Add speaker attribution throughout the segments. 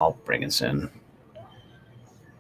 Speaker 1: I'll bring us in.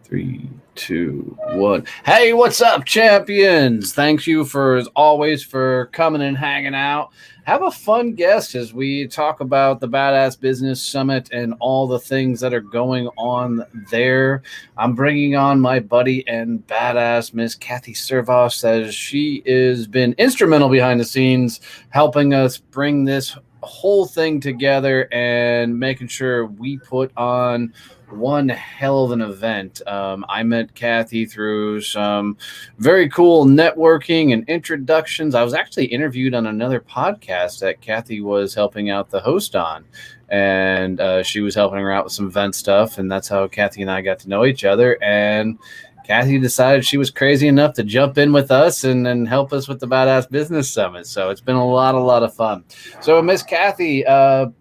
Speaker 1: 3, 2, 1. Hey, what's up, champions? Thank you as always for coming and hanging out. Have a fun guest as we talk about the Badass Business Summit and all the things that are going on there. I'm bringing on my buddy and badass Miss Kathy Servoss, as she has been instrumental behind the scenes helping us bring this whole thing together and making sure we put on one hell of an event. I met Kathy through some very cool networking and introductions. I was actually interviewed on another podcast that Kathy was helping out the host on, and she was helping her out with some event stuff, and that's how Kathy and I got to know each other. And Kathy decided she was crazy enough to jump in with us and help us with the Badass Business Summit. So it's been a lot of fun. So Miss Kathy,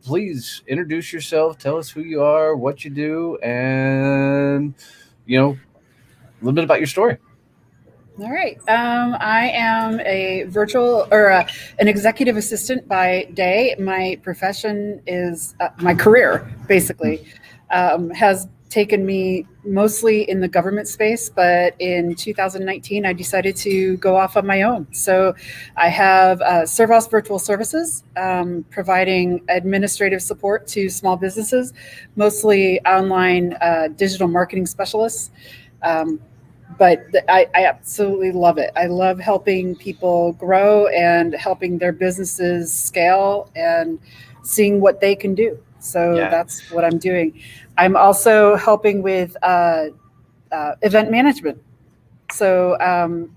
Speaker 1: please introduce yourself. Tell us who you are, what you do, and, a little bit about your story.
Speaker 2: All right. I am a virtual or an executive assistant by day. My profession is my career, basically, has taken me mostly in the government space, but in 2019, I decided to go off on my own. So I have Servoss Virtual Services, providing administrative support to small businesses, mostly online digital marketing specialists. But I absolutely love it. I love helping people grow and helping their businesses scale and seeing what they can do. So That's what I'm doing. I'm also helping with event management. So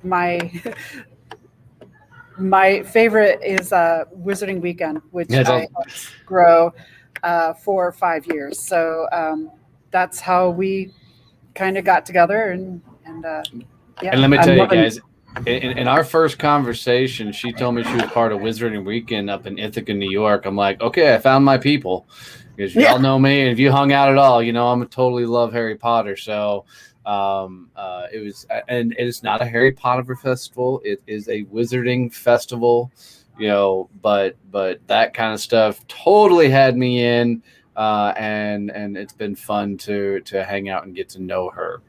Speaker 2: my favorite is Wizarding Weekend, which I helped grow for 5 years. So that's how we kind of got together and
Speaker 1: let me tell you guys, in our first conversation, she told me she was part of Wizarding Weekend up in Ithaca, New York. I'm like, okay, I found my people, because y'all know me, and if you hung out at all, I'm a totally love Harry Potter. So it was, and it is not a Harry Potter festival. It is a Wizarding festival, but that kind of stuff totally had me in. And it's been fun to hang out and get to know her.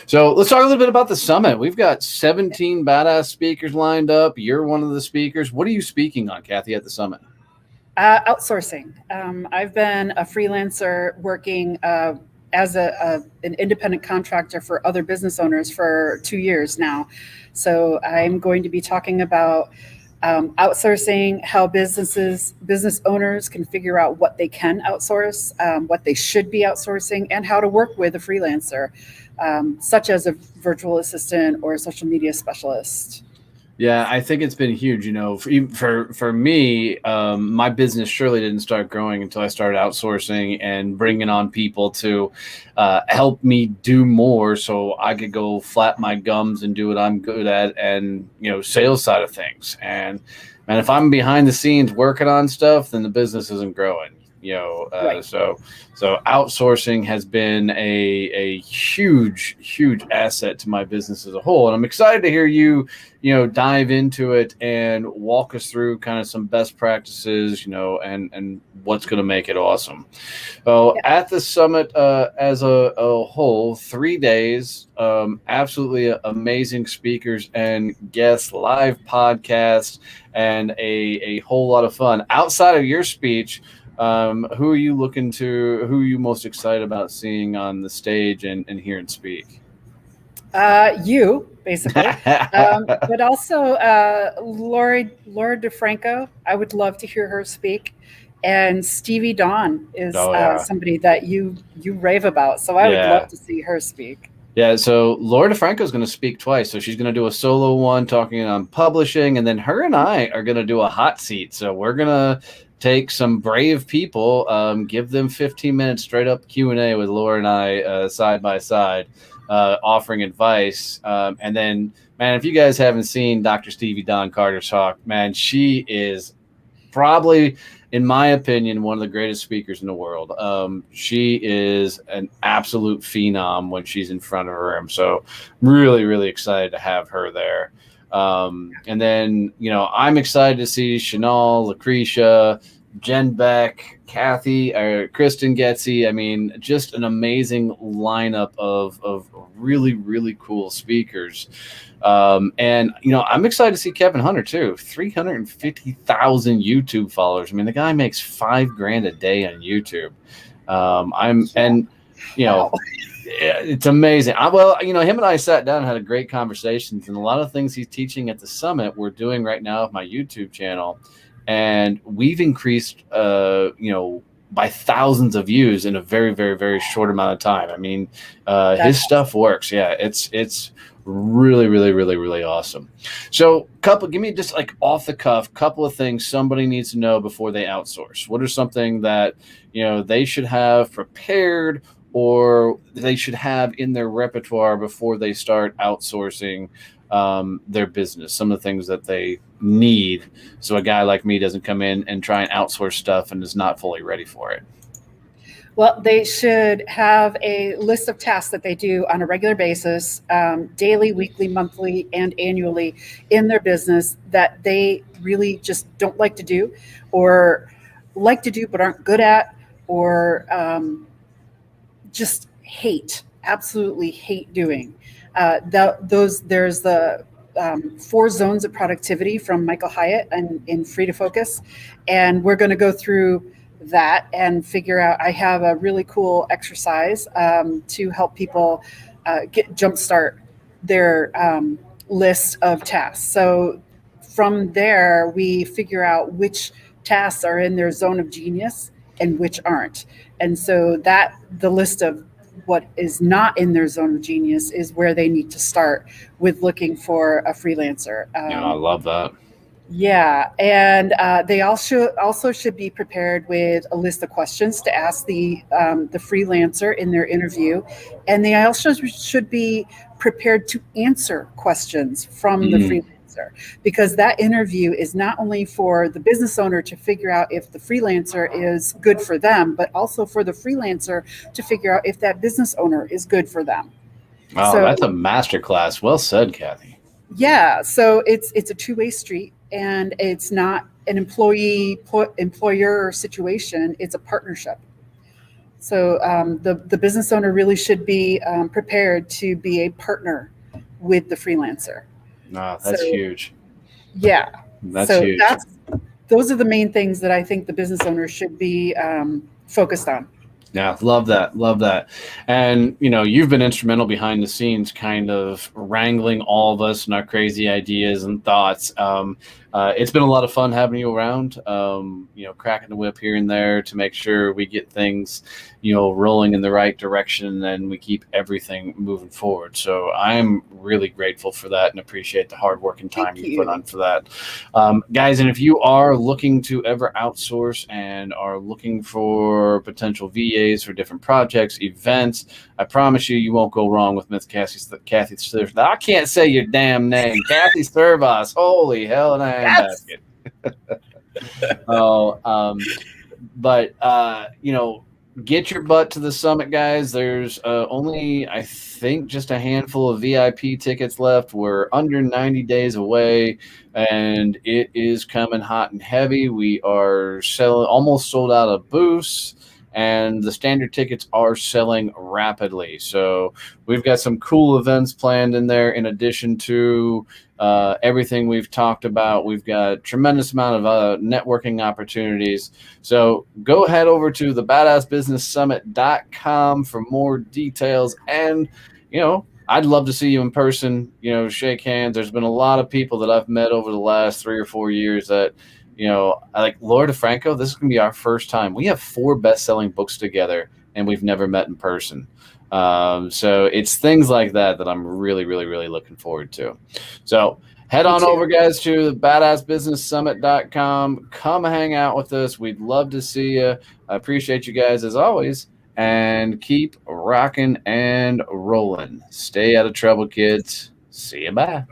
Speaker 1: So let's talk a little bit about the summit. We've got 17 badass speakers lined up. You're one of the speakers. What are you speaking on, Kathy, at the summit?
Speaker 2: Outsourcing. I've been a freelancer working as an independent contractor for other business owners for 2 years now. So I'm going to be talking about outsourcing, how business owners can figure out what they can outsource, what they should be outsourcing, and how to work with a freelancer, such as a virtual assistant or a social media specialist.
Speaker 1: Yeah, I think it's been huge. For me, my business surely didn't start growing until I started outsourcing and bringing on people to help me do more, so I could go flap my gums and do what I'm good at, and sales side of things. And if I'm behind the scenes working on stuff, then the business isn't growing.
Speaker 2: Right.
Speaker 1: So outsourcing has been a huge asset to my business as a whole, and I'm excited to hear you dive into it and walk us through kind of some best practices, and what's going to make it awesome. So at the summit as a whole, 3 days, absolutely amazing speakers and guests, live podcasts, and a whole lot of fun. Outside of your speech, who are you most excited about seeing on the stage and hearing speak?
Speaker 2: You, basically. But also Laura DeFranco. I would love to hear her speak. And Stevie Dawn is somebody that you rave about. So I would love to see her speak.
Speaker 1: Yeah, so Laura DeFranco is going to speak twice. So she's going to do a solo one talking on publishing, and then her and I are going to do a hot seat. So we're going to take some brave people, give them 15 minutes straight up Q&A with Laura and I side by side, offering advice. And then, man, if you guys haven't seen Dr. Stevie Dawn Carter's talk, man, she is probably, in my opinion, one of the greatest speakers in the world. She is an absolute phenom when she's in front of her room. So really excited to have her there. And then, I'm excited to see Chanel, Lucretia, Jen Beck, Kathy, or Kristen Getzy. I mean, just an amazing lineup of really, really cool speakers. And, I'm excited to see Kevin Hunter too. 350,000 YouTube followers. I mean, the guy makes $5,000 a day on YouTube.
Speaker 2: Wow.
Speaker 1: It's amazing. Him and I sat down and had a great conversations, and a lot of things he's teaching at the summit we're doing right now with my YouTube channel, and we've increased, by thousands of views in a very, very, very short amount of time. I mean, his stuff works. Yeah, it's really, really, really, really awesome. So, give me just like off the cuff, couple of things somebody needs to know before they outsource. What are something that they should have prepared, or they should have in their repertoire before they start outsourcing their business? Some of the things that they need, so a guy like me doesn't come in and try and outsource stuff and is not fully ready for it.
Speaker 2: Well, they should have a list of tasks that they do on a regular basis, daily, weekly, monthly, and annually in their business that they really just don't like to do, or like to do but aren't good at, or just absolutely hate doing. There's the 4 zones of productivity from Michael Hyatt and in Free to Focus, and we're going to go through that and figure out. I have a really cool exercise to help people jumpstart their list of tasks. So from there, we figure out which tasks are in their zone of genius and which aren't. And so the list of what is not in their zone of genius is where they need to start with looking for a freelancer.
Speaker 1: I love that.
Speaker 2: Yeah, and they also should be prepared with a list of questions to ask the freelancer in their interview, and they also should be prepared to answer questions from the freelancer, because that interview is not only for the business owner to figure out if the freelancer is good for them, but also for the freelancer to figure out if that business owner is good for them.
Speaker 1: Oh, so, that's a masterclass. Well said, Kathy.
Speaker 2: Yeah, so it's a two-way street. And it's not an employer situation, it's a partnership. So the business owner really should be prepared to be a partner with the freelancer.
Speaker 1: No, that's huge.
Speaker 2: Yeah.
Speaker 1: That's huge.
Speaker 2: Those are the main things that I think the business owner should be focused on.
Speaker 1: Yeah, love that. Love that. And, you've been instrumental behind the scenes, kind of wrangling all of us and our crazy ideas and thoughts. It's been a lot of fun having you around, cracking the whip here and there to make sure we get things, rolling in the right direction and we keep everything moving forward. So I'm really grateful for that and appreciate the hard work and time you put on for that. Guys, and if you are looking to ever outsource and are looking for potential VAs for different projects, events, I promise you won't go wrong with Miss Kathy Servoss. I can't say your damn name. Kathy Servoss. Holy hell in a handbasket. Get your butt to the summit, guys. There's only, I think, just a handful of VIP tickets left. We're under 90 days away, and it is coming hot and heavy. We are almost sold out of booths, and the standard tickets are selling rapidly. So we've got some cool events planned in there in addition to everything we've talked about. We've got a tremendous amount of networking opportunities. So go head over to thebadassbusinesssummit.com for more details. And, I'd love to see you in person, shake hands. There's been a lot of people that I've met over the last 3 or 4 years that, like Laura DeFranco, this is going to be our first time. We have 4 best-selling books together, and we've never met in person. So it's things like that I'm really, really, really looking forward to. So head on over, guys, to thebadassbusinesssummit.com. Come hang out with us. We'd love to see you. I appreciate you guys as always, and keep rocking and rolling. Stay out of trouble, kids. See you. Bye.